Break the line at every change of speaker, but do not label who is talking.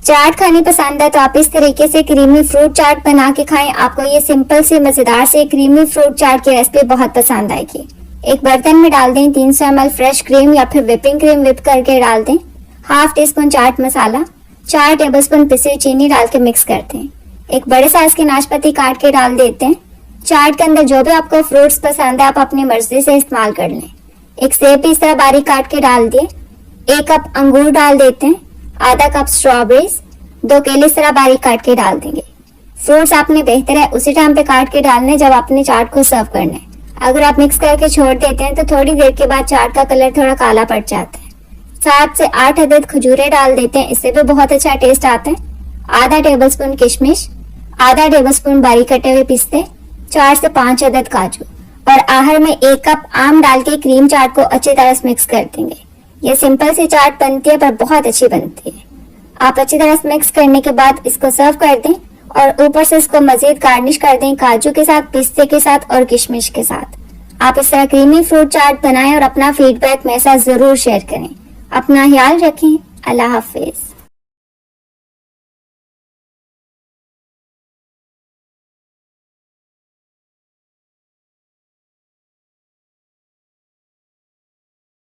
चाट खानी पसंद है तो आप इस तरीके से क्रीमी फ्रूट चाट बना के खाएं। आपको ये सिंपल से मजेदार से क्रीमी फ्रूट चाट की रेसिपी बहुत पसंद आएगी। एक बर्तन में डाल दें 300 ml फ्रेश क्रीम या फिर व्हिपिंग क्रीम व्हिप करके डाल दें। Half tea spoon chaat masala, 4 tablespoon पिसी चीनी डाल के मिक्स कर दें। एक बड़े साइज की नाशपाती काट के डाल देते हैं। चाट के अंदर जो भी आपको फ्रूट्स पसंद है आप अपनी मर्जी से इस्तेमाल कर लें। एक सेब इस तरह बारीक काट के डाल दिए। 1 कप अंगूर डाल देते हैं। आधा कप स्ट्रॉबेरीज, 2 केले इस तरह बारीक काट के डाल देंगे। फ्रूट्स आपने बेहतर है उसी टाइम पे काट के डालने जब आपने चाट को सर्व करना है। अगर आप मिक्स करके छोड़ देते हैं तो थोड़ी देर के बाद चाट का कलर थोड़ा काला पड़ जाता है। 7 से 8 अदद खजूरें डाल देते हैं, इससे भी बहुत अच्छा टेस्ट आता है। आधा टेबलस्पून किशमिश, आधा टेबलस्पून बारीक कटे हुए पिस्ते, 4 से 5 अदद काजू और आखिर में 1 कप आम डाल के क्रीम चाट को अच्छी तरह से मिक्स कर देंगे। ये सिंपल सी चाट बनती है पर बहुत अच्छी बनती है। आप अच्छी तरह से मिक्स करने के बाद इसको सर्व कर दें और ऊपर से इसको मजीद गार्निश कर दें काजू के साथ, पिस्ते के साथ और किशमिश के साथ। आप इस तरह क्रीमी फ्रूट चाट बनाएं और अपना फीडबैक मेरे साथ जरूर शेयर करें। अपना ख्याल रखें। अल्लाह हाफिज।